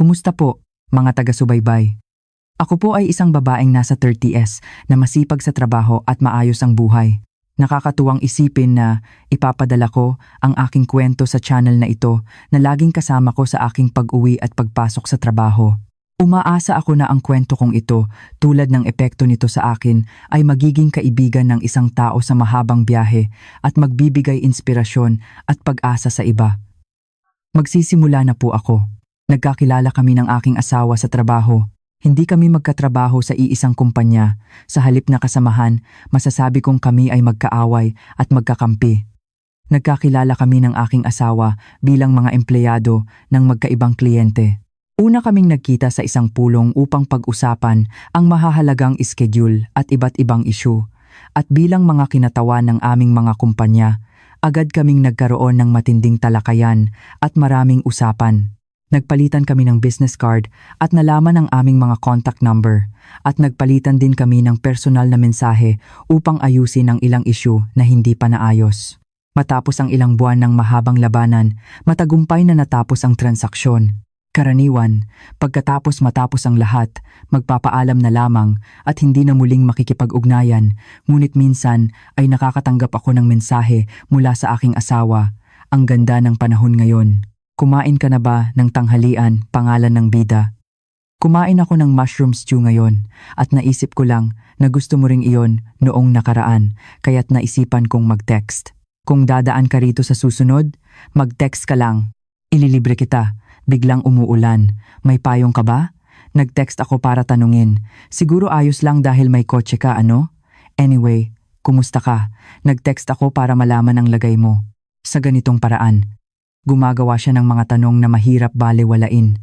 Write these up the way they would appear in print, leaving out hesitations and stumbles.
Kumusta po, mga taga-subaybay? Ako po ay isang babaeng nasa 30s na masipag sa trabaho at maayos ang buhay. Nakakatuwang isipin na ipapadala ko ang aking kwento sa channel na ito na laging kasama ko sa aking pag-uwi at pagpasok sa trabaho. Umaasa ako na ang kwento kong ito, tulad ng epekto nito sa akin, ay magiging kaibigan ng isang tao sa mahabang biyahe at magbibigay inspirasyon at pag-asa sa iba. Magsisimula na po ako. Nagkakilala kami ng aking asawa sa trabaho. Hindi kami magkatrabaho sa iisang kumpanya. Sa halip na kasamahan, masasabi kong kami ay magkaaway at magkakampi. Nagkakilala kami ng aking asawa bilang mga empleyado ng magkaibang kliyente. Una kaming nagkita sa isang pulong upang pag-usapan ang mahahalagang schedule at iba't ibang issue. At bilang mga kinatawan ng aming mga kumpanya, agad kaming nagkaroon ng matinding talakayan at maraming usapan. Nagpalitan kami ng business card at nalaman ang aming mga contact number at nagpalitan din kami ng personal na mensahe upang ayusin ang ilang issue na hindi pa naayos. Matapos ang ilang buwan ng mahabang labanan, matagumpay na natapos ang transaksyon. Karaniwan, matapos ang lahat, magpapaalam na lamang at hindi na muling makikipag-ugnayan, ngunit minsan ay nakakatanggap ako ng mensahe mula sa aking asawa. Ang ganda ng panahon ngayon. Kumain ka na ba ng tanghalian, pangalan ng bida? Kumain ako ng mushroom stew ngayon at naisip ko lang na gusto mo ring iyon noong nakaraan, kaya't naisipan kong mag-text. Kung dadaan ka rito sa susunod, mag-text ka lang. Ililibre kita. Biglang umuulan. May payong ka ba? Nag-text ako para tanungin. Siguro ayos lang dahil may kotse ka, ano? Anyway, kumusta ka? Nag-text ako para malaman ang lagay mo. Sa ganitong paraan, gumagawa siya ng mga tanong na mahirap balewalain.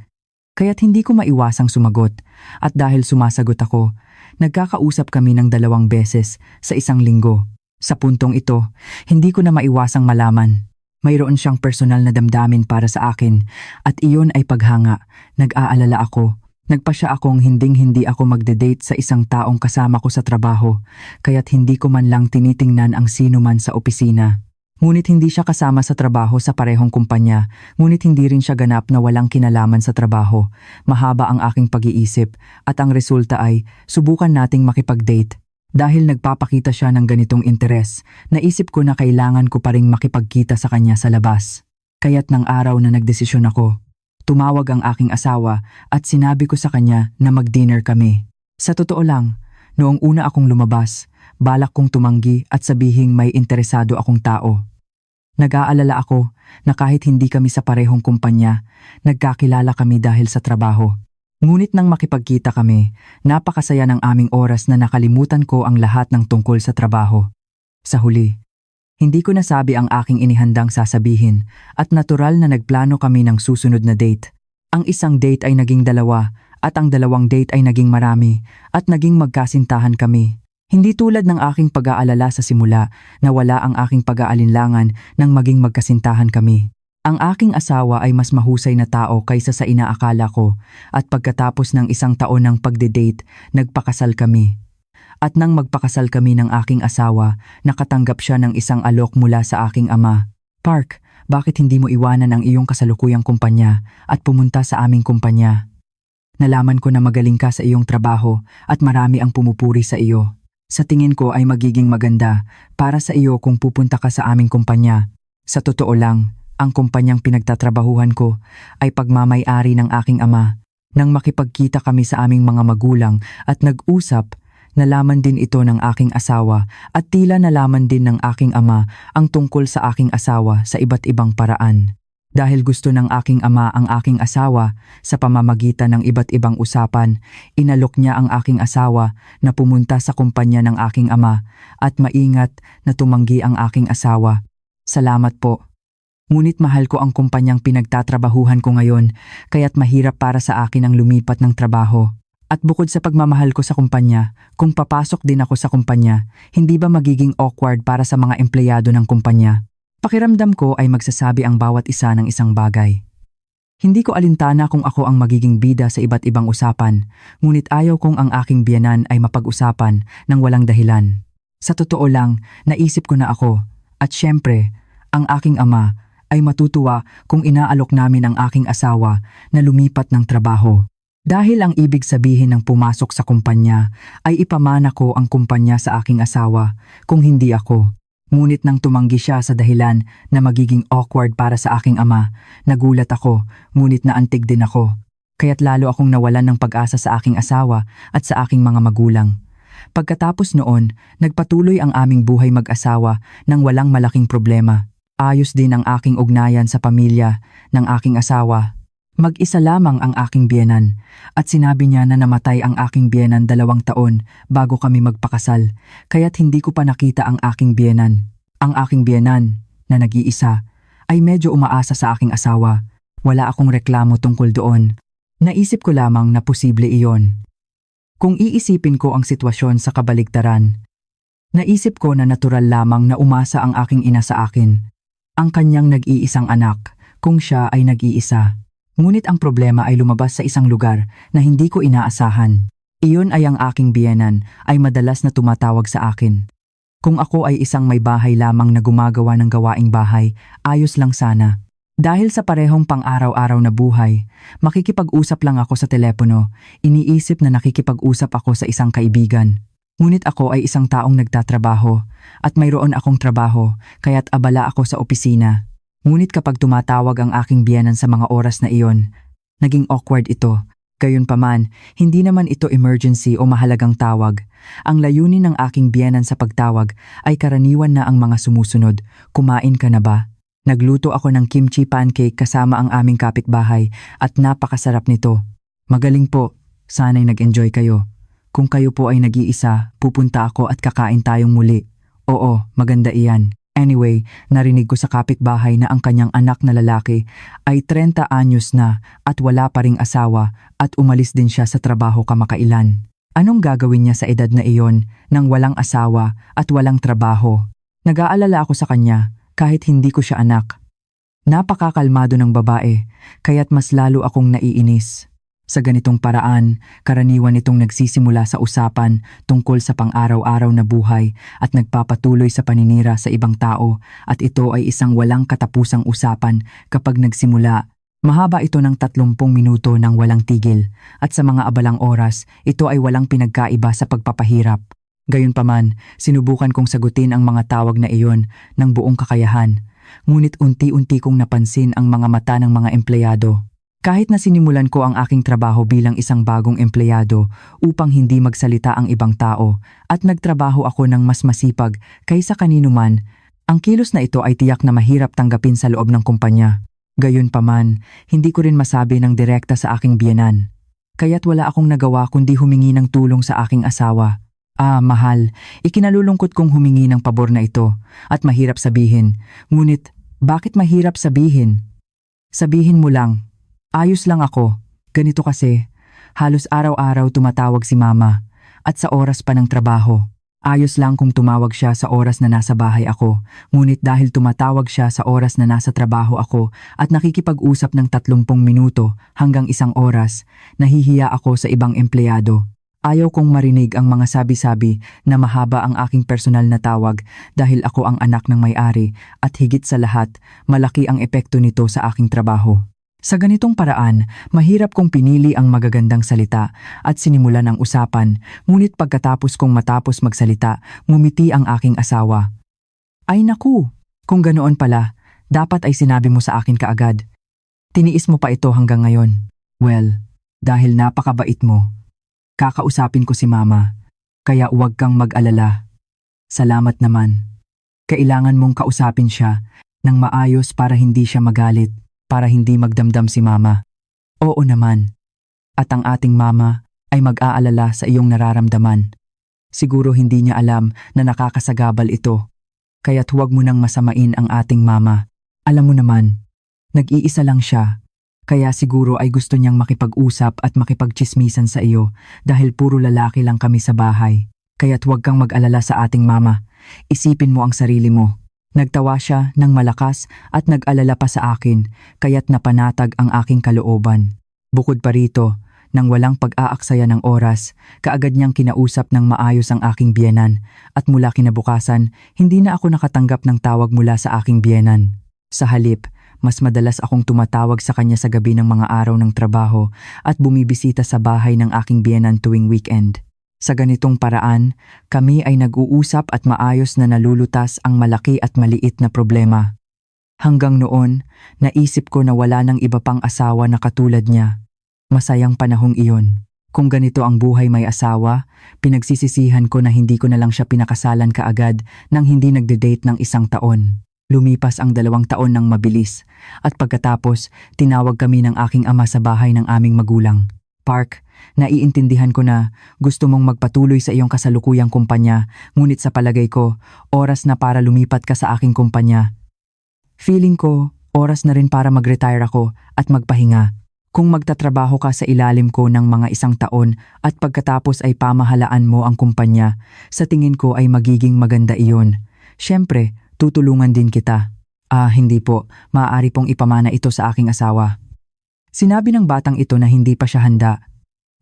Kaya't hindi ko maiwasang sumagot. At dahil sumasagot ako, nagkakausap kami ng 2 beses sa isang linggo. Sa puntong ito, hindi ko na maiwasang malaman. Mayroon siyang personal na damdamin para sa akin at iyon ay paghanga. Nag-aalala ako. Nagpasya akong hinding-hindi ako magde-date sa isang taong kasama ko sa trabaho, kaya't hindi ko man lang tinitingnan ang sino man sa opisina. Ngunit hindi siya kasama sa trabaho sa parehong kumpanya, ngunit hindi rin siya ganap na walang kinalaman sa trabaho. Mahaba ang aking pag-iisip at ang resulta ay subukan nating makipag-date. Dahil nagpapakita siya ng ganitong interes, naisip ko na kailangan ko pa ring makipagkita sa kanya sa labas. Kaya't ng araw na nagdesisyon ako, tumawag ang aking asawa at sinabi ko sa kanya na mag-dinner kami. Sa totoo lang, noong una akong lumabas, balak kong tumanggi at sabihing may interesado akong tao. Nag-aalala ako na kahit hindi kami sa parehong kumpanya, nagkakilala kami dahil sa trabaho. Ngunit nang makipagkita kami, napakasaya ng aming oras na nakalimutan ko ang lahat ng tungkol sa trabaho. Sa huli, hindi ko nasabi ang aking inihandang sasabihin at natural na nagplano kami ng susunod na date. Ang isang date ay naging 2 at ang 2 date ay naging marami at naging magkasintahan kami. Hindi tulad ng aking pag-aalala sa simula na wala ang aking pag-aalinlangan nang maging magkasintahan kami. Ang aking asawa ay mas mahusay na tao kaysa sa inaakala ko at pagkatapos ng 1 taon ng pagde-date, nagpakasal kami. At nang magpakasal kami ng aking asawa, nakatanggap siya ng isang alok mula sa aking ama. Park, bakit hindi mo iwanan ang iyong kasalukuyang kumpanya at pumunta sa aming kumpanya? Nalaman ko na magaling ka sa iyong trabaho at marami ang pumupuri sa iyo. Sa tingin ko ay magiging maganda para sa iyo kung pupunta ka sa aming kumpanya. Sa totoo lang, ang kumpanyang pinagtatrabahuhan ko ay pagmamay-ari ng aking ama. Nang makipagkita kami sa aming mga magulang at nag-usap, nalaman din ito ng aking asawa at tila nalaman din ng aking ama ang tungkol sa aking asawa sa iba't ibang paraan. Dahil gusto ng aking ama ang aking asawa sa pamamagitan ng iba't ibang usapan, inalok niya ang aking asawa na pumunta sa kumpanya ng aking ama at maingat na tumanggi ang aking asawa. Salamat po. Ngunit mahal ko ang kumpanyang pinagtatrabahuhan ko ngayon, kaya't mahirap para sa akin ang lumipat ng trabaho. At bukod sa pagmamahal ko sa kumpanya, kung papasok din ako sa kumpanya, hindi ba magiging awkward para sa mga empleyado ng kumpanya? Pakiramdam ko ay magsasabi ang bawat isa ng isang bagay. Hindi ko alintana kung ako ang magiging bida sa iba't ibang usapan, ngunit ayaw kong ang aking biyenan ay mapag-usapan ng walang dahilan. Sa totoo lang, naisip ko na ako, at syempre, ang aking ama ay matutuwa kung inaalok namin ang aking asawa na lumipat ng trabaho. Dahil ang ibig sabihin ng pumasok sa kumpanya ay ipamana ko ang kumpanya sa aking asawa kung hindi ako. Ngunit nang tumanggi siya sa dahilan na magiging awkward para sa aking ama, nagulat ako, ngunit naantig din ako. Kaya't lalo akong nawalan ng pag-asa sa aking asawa at sa aking mga magulang. Pagkatapos noon, nagpatuloy ang aming buhay mag-asawa nang walang malaking problema. Ayos din ang aking ugnayan sa pamilya ng aking asawa. Mag-isa lamang ang aking biyenan at sinabi niya na namatay ang aking biyenan 2 taon bago kami magpakasal, kaya't hindi ko pa nakita ang aking biyenan. Ang aking biyenan, na nag-iisa, ay medyo umaasa sa aking asawa. Wala akong reklamo tungkol doon. Naisip ko lamang na posible iyon. Kung iisipin ko ang sitwasyon sa kabaligtaran, naisip ko na natural lamang na umasa ang aking ina sa akin, ang kanyang nag-iisang anak, kung siya ay nag-iisa. Ngunit ang problema ay lumabas sa isang lugar na hindi ko inaasahan. Iyon ay ang aking biyenan ay madalas na tumatawag sa akin. Kung ako ay isang may bahay lamang na gumagawa ng gawaing bahay, ayos lang sana. Dahil sa parehong pang-araw-araw na buhay, makikipag-usap lang ako sa telepono, iniisip na nakikipag-usap ako sa isang kaibigan. Ngunit ako ay isang taong nagtatrabaho at mayroon akong trabaho kaya't abala ako sa opisina. Ngunit kapag tumatawag ang aking biyenan sa mga oras na iyon, naging awkward ito. Gayunpaman, hindi naman ito emergency o mahalagang tawag. Ang layunin ng aking biyenan sa pagtawag ay karaniwan na ang mga sumusunod. Kumain ka na ba? Nagluto ako ng kimchi pancake kasama ang aming kapitbahay at napakasarap nito. Magaling po, sana'y nag-enjoy kayo. Kung kayo po ay nag-iisa, pupunta ako at kakain tayong muli. Oo, maganda iyan. Anyway, narinig ko sa kapitbahay na ang kanyang anak na lalaki ay 30 anyos na at wala pa ring asawa at umalis din siya sa trabaho kamakailan. Anong gagawin niya sa edad na iyon nang walang asawa at walang trabaho? Nag-aalala ako sa kanya kahit hindi ko siya anak. Napakakalmado ng babae, kaya't mas lalo akong naiinis. Sa ganitong paraan, karaniwan itong nagsisimula sa usapan tungkol sa pang-araw-araw na buhay at nagpapatuloy sa paninira sa ibang tao at ito ay isang walang katapusang usapan kapag nagsimula. Mahaba ito ng 30 minuto ng walang tigil at sa mga abalang oras, ito ay walang pinagkaiba sa pagpapahirap. Gayunpaman, sinubukan kong sagutin ang mga tawag na iyon ng buong kakayahan, ngunit unti-unti kong napansin ang mga mata ng mga empleyado. Kahit na sinimulan ko ang aking trabaho bilang isang bagong empleyado upang hindi magsalita ang ibang tao at nagtrabaho ako ng mas masipag kaysa kanino man, ang kilos na ito ay tiyak na mahirap tanggapin sa loob ng kumpanya. Gayunpaman, hindi ko rin masabi ng direkta sa aking biyenan. Kaya't wala akong nagawa kundi humingi ng tulong sa aking asawa. Mahal, ikinalulungkot kong humingi ng pabor na ito at mahirap sabihin. Ngunit, bakit mahirap sabihin? Sabihin mo lang. Ayos lang ako. Ganito kasi, halos araw-araw tumatawag si mama at sa oras pa ng trabaho. Ayos lang kung tumawag siya sa oras na nasa bahay ako, ngunit dahil tumatawag siya sa oras na nasa trabaho ako at nakikipag-usap ng 30 minuto hanggang 1 oras, nahihiya ako sa ibang empleyado. Ayaw kong marinig ang mga sabi-sabi na mahaba ang aking personal na tawag dahil ako ang anak ng may-ari at higit sa lahat, malaki ang epekto nito sa aking trabaho. Sa ganitong paraan, mahirap kong pinili ang magagandang salita at sinimulan ang usapan, ngunit pagkatapos kong matapos magsalita, ngumiti ang aking asawa. Ay naku, kung ganoon pala, dapat ay sinabi mo sa akin kaagad. Tiniis mo pa ito hanggang ngayon. Well, dahil napakabait mo, kakausapin ko si mama, kaya huwag kang mag-alala. Salamat naman. Kailangan mong kausapin siya ng maayos para hindi siya magalit. Para hindi magdamdam si mama. Oo naman. At ang ating mama ay mag-aalala sa iyong nararamdaman. Siguro hindi niya alam na nakakasagabal ito. Kaya't huwag mo nang masamain ang ating mama. Alam mo naman, nag-iisa lang siya. Kaya siguro ay gusto niyang makipag-usap at makipagtsismisan sa iyo dahil puro lalaki lang kami sa bahay. Kaya't huwag kang mag-alala sa ating mama. Isipin mo ang sarili mo. Nagtawa siya ng malakas at nag-alala pa sa akin, kaya't napanatag ang aking kalooban. Bukod pa rito, nang walang pag-aaksaya ng oras, kaagad niyang kinausap ng maayos ang aking biyenan at mula kinabukasan, hindi na ako nakatanggap ng tawag mula sa aking biyenan. Sa halip, mas madalas akong tumatawag sa kanya sa gabi ng mga araw ng trabaho at bumibisita sa bahay ng aking biyenan tuwing weekend. Sa ganitong paraan, kami ay nag-uusap at maayos na nalulutas ang malaki at maliit na problema. Hanggang noon, naisip ko na wala nang iba pang asawa na katulad niya. Masayang panahong iyon. Kung ganito ang buhay may asawa, pinagsisisihan ko na hindi ko na lang siya pinakasalan kaagad nang hindi nagde-date ng 1 taon. Lumipas ang 2 taon ng mabilis at pagkatapos tinawag kami ng aking ama sa bahay ng aming magulang. Park, naiintindihan ko na gusto mong magpatuloy sa iyong kasalukuyang kumpanya, ngunit sa palagay ko, oras na para lumipat ka sa aking kumpanya. Feeling ko, oras na rin para mag-retire ako at magpahinga. Kung magtatrabaho ka sa ilalim ko ng mga 1 taon at pagkatapos ay pamahalaan mo ang kumpanya, sa tingin ko ay magiging maganda iyon. Siyempre, tutulungan din kita. Hindi po, maaari pong ipamana ito sa aking asawa. Sinabi ng batang ito na hindi pa siya handa.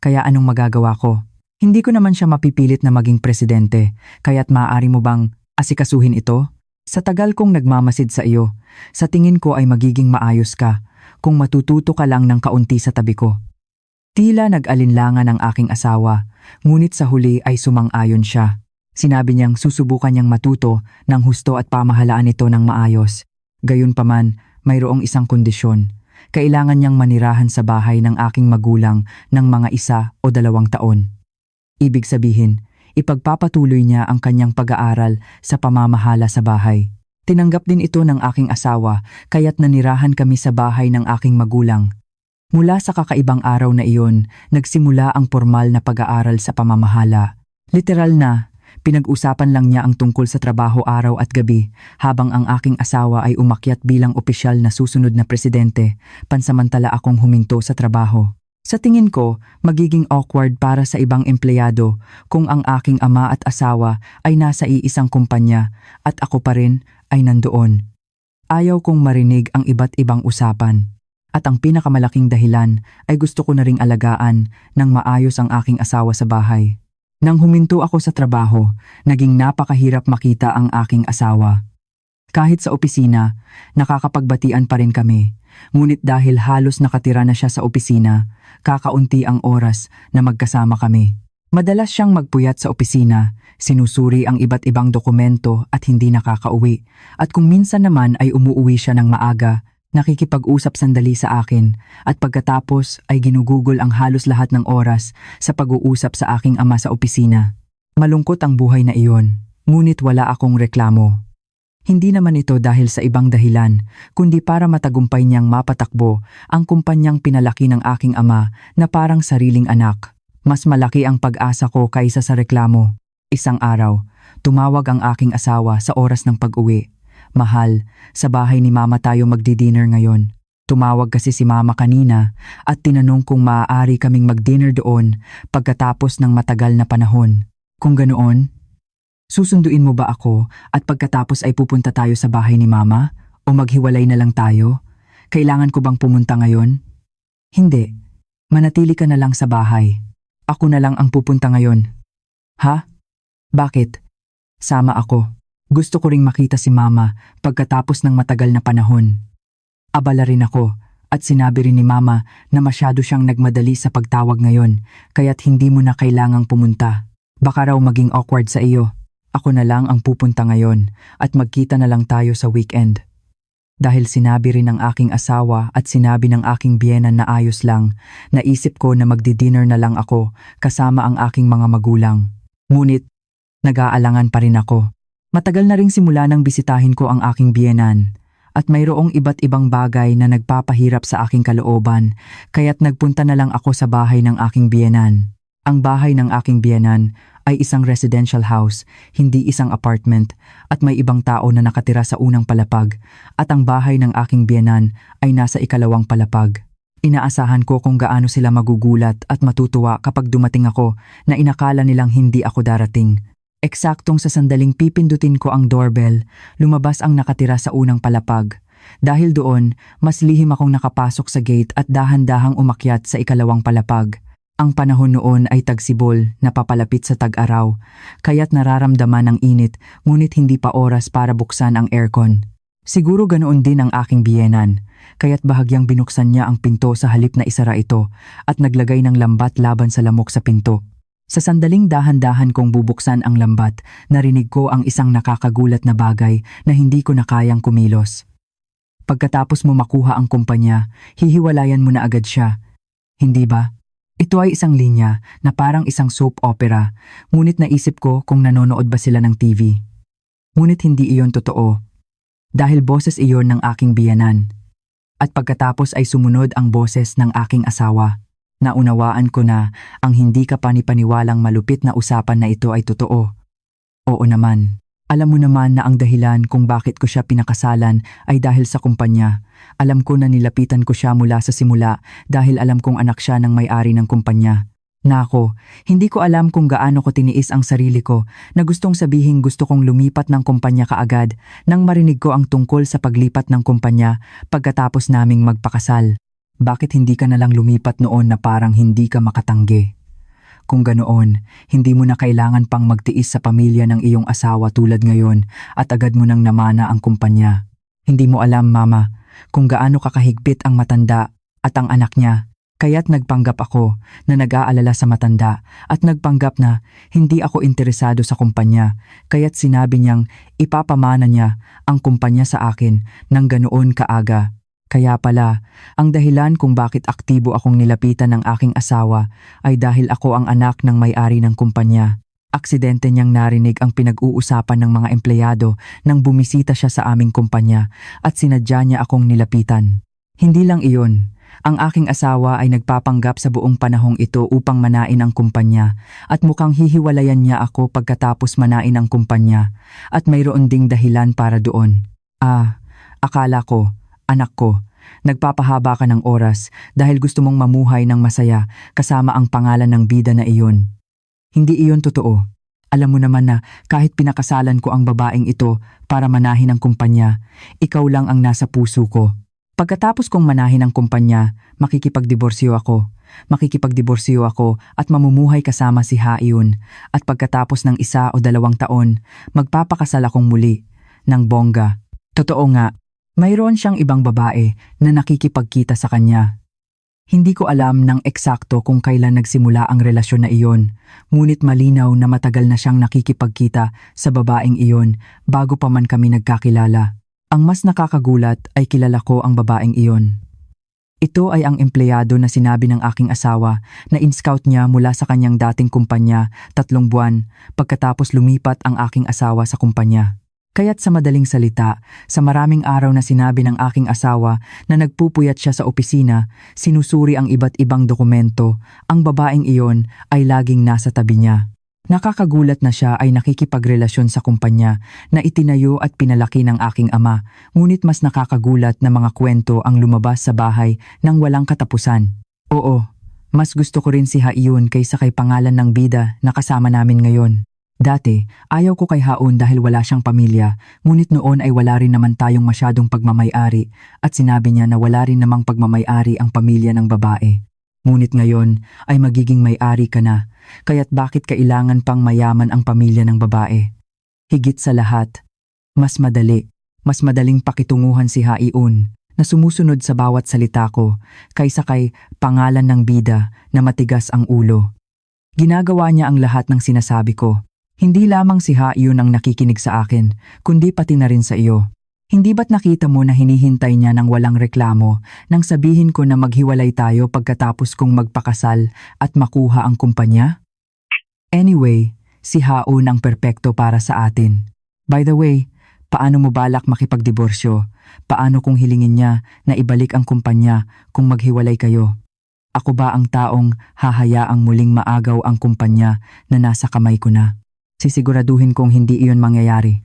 Kaya anong magagawa ko? Hindi ko naman siya mapipilit na maging presidente, kaya't maaari mo bang asikasuhin ito? Sa tagal kong nagmamasid sa iyo, sa tingin ko ay magiging maayos ka kung matututo ka lang ng kaunti sa tabi ko. Tila nag-alinlangan ang aking asawa, ngunit sa huli ay sumang-ayon siya. Sinabi niyang susubukan niyang matuto ng husto at pamahalaan ito ng maayos. Gayunpaman, mayroong isang kondisyon. Kailangan niyang manirahan sa bahay ng aking magulang ng mga 1 o 2 taon. Ibig sabihin, ipagpapatuloy niya ang kanyang pag-aaral sa pamamahala sa bahay. Tinanggap din ito ng aking asawa kaya't nanirahan kami sa bahay ng aking magulang. Mula sa kakaibang araw na iyon, nagsimula ang formal na pag-aaral sa pamamahala. Literal na, pinag-usapan lang niya ang tungkol sa trabaho araw at gabi habang ang aking asawa ay umakyat bilang opisyal na susunod na presidente, pansamantala akong huminto sa trabaho. Sa tingin ko, magiging awkward para sa ibang empleyado kung ang aking ama at asawa ay nasa iisang kumpanya at ako pa rin ay nandoon. Ayaw kong marinig ang iba't ibang usapan. At ang pinakamalaking dahilan ay gusto ko na ring alagaan ng maayos ang aking asawa sa bahay. Nang huminto ako sa trabaho, naging napakahirap makita ang aking asawa. Kahit sa opisina, nakakapagbatian pa rin kami. Ngunit dahil halos nakatira na siya sa opisina, kakaunti ang oras na magkasama kami. Madalas siyang magpuyat sa opisina, sinusuri ang iba't ibang dokumento at hindi nakakauwi. At kung minsan naman ay umuuwi siya ng maaga, nakikipag-usap sandali sa akin at pagkatapos ay ginugugol ang halos lahat ng oras sa pag-uusap sa aking ama sa opisina. Malungkot ang buhay na iyon, ngunit wala akong reklamo. Hindi naman ito dahil sa ibang dahilan, kundi para matagumpay niyang mapatakbo ang kumpanyang pinalaki ng aking ama na parang sariling anak. Mas malaki ang pag-asa ko kaysa sa reklamo. Isang araw, tumawag ang aking asawa sa oras ng pag-uwi. Mahal, sa bahay ni mama tayo magdi-dinner ngayon. Tumawag kasi si mama kanina at tinanong kung maaari kaming mag-dinner doon pagkatapos ng matagal na panahon. Kung ganoon, susunduin mo ba ako at pagkatapos ay pupunta tayo sa bahay ni mama o maghiwalay na lang tayo? Kailangan ko bang pumunta ngayon? Hindi. Manatili ka na lang sa bahay. Ako na lang ang pupunta ngayon. Ha? Bakit? Sama ako. Gusto ko ring makita si mama pagkatapos ng matagal na panahon. Abala rin ako at sinabi rin ni mama na masyado siyang nagmadali sa pagtawag ngayon kaya't hindi mo na kailangang pumunta. Baka raw maging awkward sa iyo. Ako na lang ang pupunta ngayon at magkita na lang tayo sa weekend. Dahil sinabi rin ng aking asawa at sinabi ng aking biyenan na ayos lang, naisip ko na magdi-dinner na lang ako kasama ang aking mga magulang. Ngunit, nag-aalangan pa rin ako. Matagal na ring simula nang bisitahin ko ang aking biyenan at mayroong iba't ibang bagay na nagpapahirap sa aking kalooban kaya't nagpunta na lang ako sa bahay ng aking biyenan. Ang bahay ng aking biyenan ay isang residential house, hindi isang apartment at may ibang tao na nakatira sa unang palapag at ang bahay ng aking biyenan ay nasa 2nd palapag. Inaasahan ko kung gaano sila magugulat at matutuwa kapag dumating ako na inakala nilang hindi ako darating. Eksaktong sa sandaling pipindutin ko ang doorbell, lumabas ang nakatira sa unang palapag. Dahil doon, mas lihim akong nakapasok sa gate at dahan-dahang umakyat sa 2nd palapag. Ang panahon noon ay tagsibol na papalapit sa tag-araw, kaya't nararamdaman ang init ngunit hindi pa oras para buksan ang aircon. Siguro ganoon din ang aking biyenan, kaya't bahagyang binuksan niya ang pinto sa halip na isara ito at naglagay ng lambat laban sa lamok sa pinto. Sa sandaling dahan-dahan kong bubuksan ang lambat, narinig ko ang isang nakakagulat na bagay na hindi ko na kayang kumilos. Pagkatapos mo makuha ang kumpanya, hihiwalayan mo na agad siya. Hindi ba? Ito ay isang linya na parang isang soap opera, ngunit naisip ko kung nanonood ba sila ng TV. Ngunit hindi iyon totoo. Dahil boses iyon ng aking biyanan. At pagkatapos ay sumunod ang boses ng aking asawa. Naunawaan ko na ang hindi ka panipaniwalang malupit na usapan na ito ay totoo. Oo naman. Alam mo naman na ang dahilan kung bakit ko siya pinakasalan ay dahil sa kumpanya. Alam ko na nilapitan ko siya mula sa simula dahil alam kong anak siya ng may-ari ng kumpanya. Nako, hindi ko alam kung gaano ko tiniis ang sarili ko na gustong sabihin gusto kong lumipat ng kumpanya kaagad nang marinig ko ang tungkol sa paglipat ng kumpanya pagkatapos naming magpakasal. Bakit hindi ka na lang lumipat noon na parang hindi ka makatanggi? Kung ganoon, hindi mo na kailangan pang magtiis sa pamilya ng iyong asawa tulad ngayon at agad mo nang namana ang kumpanya. Hindi mo alam, Mama, kung gaano kakahigpit ang matanda at ang anak niya. Kaya't nagpanggap ako na nag-aalala sa matanda at nagpanggap na hindi ako interesado sa kumpanya. Kaya't sinabi niyang ipapamana niya ang kumpanya sa akin ng ganoon kaaga. Kaya pala, ang dahilan kung bakit aktibo akong nilapitan ng aking asawa ay dahil ako ang anak ng may-ari ng kumpanya. Aksidente niyang narinig ang pinag-uusapan ng mga empleyado nang bumisita siya sa aming kumpanya at sinadya niya akong nilapitan. Hindi lang iyon. Ang aking asawa ay nagpapanggap sa buong panahong ito upang manain ang kumpanya at mukhang hihiwalayan niya ako pagkatapos manain ang kumpanya at mayroon ding dahilan para doon. Akala ko, anak ko, nagpapahaba ka ng oras dahil gusto mong mamuhay ng masaya kasama ang pangalan ng bida na iyon. Hindi iyon totoo. Alam mo naman na kahit pinakasalan ko ang babaeng ito para manahin ang kumpanya, ikaw lang ang nasa puso ko. Pagkatapos kong manahin ang kumpanya, makikipagdiborsyo ako. Makikipagdiborsyo ako at mamumuhay kasama si Haiyun at pagkatapos ng 1 o 2 taon, magpapakasal akong muli ng bongga. Totoo nga, mayroon siyang ibang babae na nakikipagkita sa kanya. Hindi ko alam ng eksakto kung kailan nagsimula ang relasyon na iyon, ngunit malinaw na matagal na siyang nakikipagkita sa babaeng iyon bago pa man kami nagkakilala. Ang mas nakakagulat ay kilala ko ang babaeng iyon. Ito ay ang empleyado na sinabi ng aking asawa na in-scout niya mula sa kanyang dating kumpanya 3 buwan pagkatapos lumipat ang aking asawa sa kumpanya. Kaya't sa madaling salita, sa maraming araw na sinabi ng aking asawa na nagpupuyat siya sa opisina, sinusuri ang iba't ibang dokumento, ang babaeng iyon ay laging nasa tabi niya. Nakakagulat na siya ay nakikipagrelasyon sa kumpanya na itinayo at pinalaki ng aking ama, ngunit mas nakakagulat na mga kwento ang lumabas sa bahay nang walang katapusan. Oo, mas gusto ko rin si Haiyun kaysa kay pangalan ng bida na kasama namin ngayon. Dati, ayaw ko kay Haun dahil wala siyang pamilya, ngunit noon ay wala rin naman tayong masyadong pagmamay-ari at sinabi niya na wala rin namang pagmamay-ari ang pamilya ng babae. Ngunit ngayon ay magiging may-ari ka na, kaya't bakit kailangan pang mayaman ang pamilya ng babae? Higit sa lahat, mas madaling pakitunguhan si Haiyun na sumusunod sa bawat salita ko kaysa kay pangalan ng bida na matigas ang ulo. Ginagawa niya ang lahat ng sinasabi ko. Hindi lamang si Haiyun ang nakikinig sa akin, kundi pati na rin sa iyo. Hindi ba't nakita mo na hinihintay niya ng walang reklamo nang sabihin ko na maghiwalay tayo pagkatapos kong magpakasal at makuha ang kumpanya? Anyway, si Haun ang perpekto para sa atin. By the way, paano mo balak makipagdiborsyo? Paano kung hilingin niya na ibalik ang kumpanya kung maghiwalay kayo? Ako ba ang taong hahayaang muling maagaw ang kumpanya na nasa kamay ko na? Sisiguraduhin kong hindi iyon mangyayari.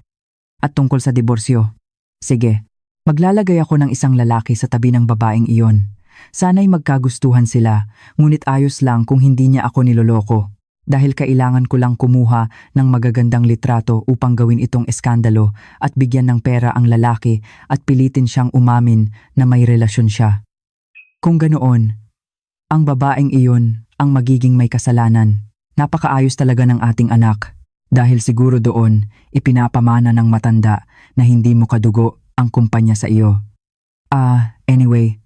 At tungkol sa diborsyo, sige, maglalagay ako ng isang lalaki sa tabi ng babaeng iyon. Sana'y magkagustuhan sila, ngunit ayos lang kung hindi niya ako niloloko. Dahil kailangan ko lang kumuha ng magagandang litrato upang gawin itong eskandalo at bigyan ng pera ang lalaki at pilitin siyang umamin na may relasyon siya. Kung ganoon, ang babaeng iyon ang magiging may kasalanan. Napakaayos talaga ng ating anak. Dahil siguro doon, ipinapamana ng matanda na hindi mo kadugo ang kumpanya sa iyo. Anyway,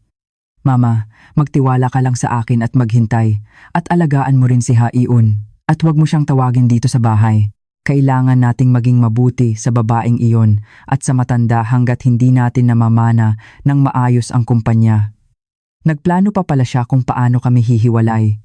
Mama, magtiwala ka lang sa akin at maghintay at alagaan mo rin si Haiun at huwag mo siyang tawagin dito sa bahay. Kailangan nating maging mabuti sa babaeng iyon at sa matanda hanggat hindi natin namamana ng maayos ang kumpanya. Nagplano pa pala siya kung paano kami hihiwalay.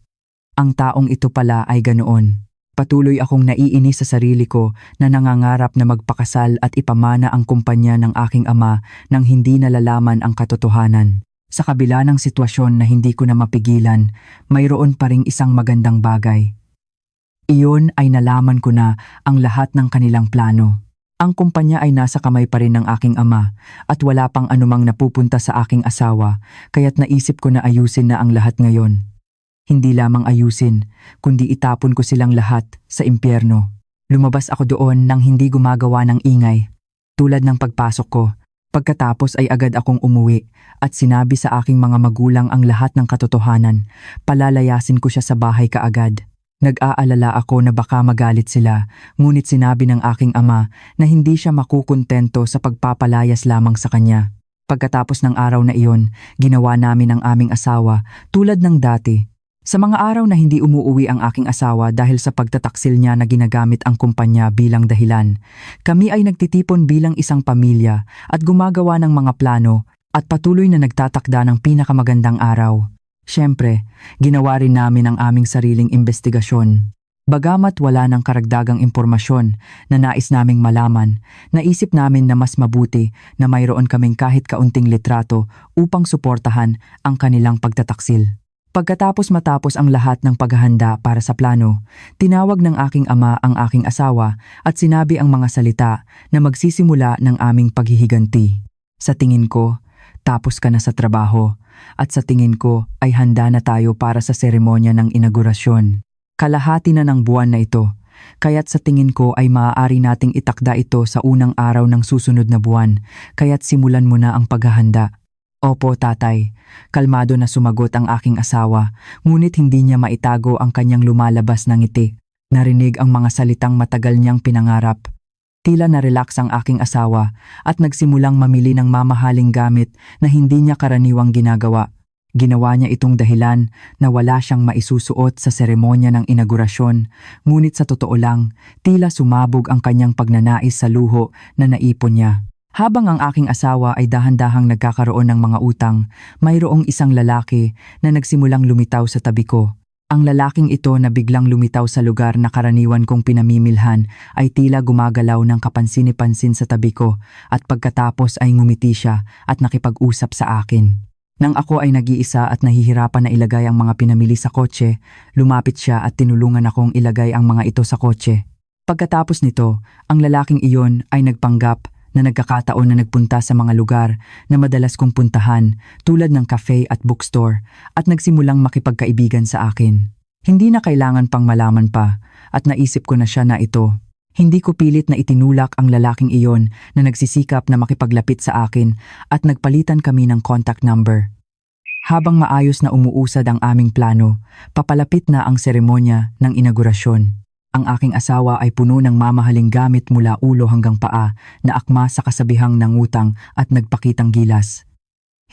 Ang taong ito pala ay ganoon. Patuloy akong naiinis sa sarili ko na nangangarap na magpakasal at ipamana ang kumpanya ng aking ama nang hindi nalalaman ang katotohanan. Sa kabila ng sitwasyon na hindi ko na mapigilan, mayroon pa ring isang magandang bagay. Iyon ay nalaman ko na ang lahat ng kanilang plano. Ang kumpanya ay nasa kamay pa rin ng aking ama at wala pang anumang napupunta sa aking asawa, kaya't naisip ko na ayusin na ang lahat ngayon. Hindi lamang ayusin, kundi itapon ko silang lahat sa impyerno. Lumabas ako doon nang hindi gumagawa ng ingay. Tulad ng pagpasok ko, pagkatapos ay agad akong umuwi at sinabi sa aking mga magulang ang lahat ng katotohanan. Palalayasin ko siya sa bahay kaagad. Nag-aalala ako na baka magalit sila, ngunit sinabi ng aking ama na hindi siya makukontento sa pagpapalayas lamang sa kanya. Pagkatapos ng araw na iyon, ginawa namin ang aming asawa tulad ng dati. Sa mga araw na hindi umuuwi ang aking asawa dahil sa pagtataksil niya na ginagamit ang kumpanya bilang dahilan, kami ay nagtitipon bilang isang pamilya at gumagawa ng mga plano at patuloy na nagtatakda ng pinakamagandang araw. Siyempre, ginawa rin namin ang aming sariling investigasyon. Bagamat wala ng karagdagang impormasyon na nais naming malaman, naisip namin na mas mabuti na mayroon kaming kahit kaunting litrato upang suportahan ang kanilang pagtataksil. Pagkatapos matapos ang lahat ng paghahanda para sa plano, tinawag ng aking ama ang aking asawa at sinabi ang mga salita na magsisimula ng aming paghihiganti. Sa tingin ko, tapos ka na sa trabaho. At sa tingin ko ay handa na tayo para sa seremonya ng inaugurasyon. Kalahati na ng buwan na ito, kaya't sa tingin ko ay maaari nating itakda ito sa unang araw ng susunod na buwan, kaya't simulan mo na ang paghahanda. Opo, tatay. Kalmado na sumagot ang aking asawa, ngunit hindi niya maitago ang kanyang lumalabas na ngiti. Narinig ang mga salitang matagal niyang pinangarap. Tila na-relax ang aking asawa at nagsimulang mamili ng mamahaling gamit na hindi niya karaniwang ginagawa. Ginawa niya itong dahilan na wala siyang maisusuot sa seremonya ng inaugurasyon, ngunit sa totoo lang, tila sumabog ang kanyang pagnanais sa luho na naipon niya. Habang ang aking asawa ay dahan-dahang nagkakaroon ng mga utang, mayroong isang lalaki na nagsimulang lumitaw sa tabi ko. Ang lalaking ito na biglang lumitaw sa lugar na karaniwan kong pinamimilhan ay tila gumagalaw ng kapansin-pansin sa tabi ko at pagkatapos ay ngumiti siya at nakipag-usap sa akin. Nang ako ay nag-iisa at nahihirapan na ilagay ang mga pinamili sa kotse, lumapit siya at tinulungan akong ilagay ang mga ito sa kotse. Pagkatapos nito, ang lalaking iyon ay nagpanggap na nagkakataon na nagpunta sa mga lugar na madalas kong puntahan tulad ng cafe at bookstore at nagsimulang makipagkaibigan sa akin. Hindi na kailangan pang malaman pa at naisip ko na siya na ito. Hindi ko pilit na itinulak ang lalaking iyon na nagsisikap na makipaglapit sa akin at nagpalitan kami ng contact number. Habang maayos na umuusad ang aming plano, papalapit na ang seremonya ng inaugurasyon. Ang aking asawa ay puno ng mamahaling gamit mula ulo hanggang paa na akma sa kasabihang nangutang at nagpakitang gilas.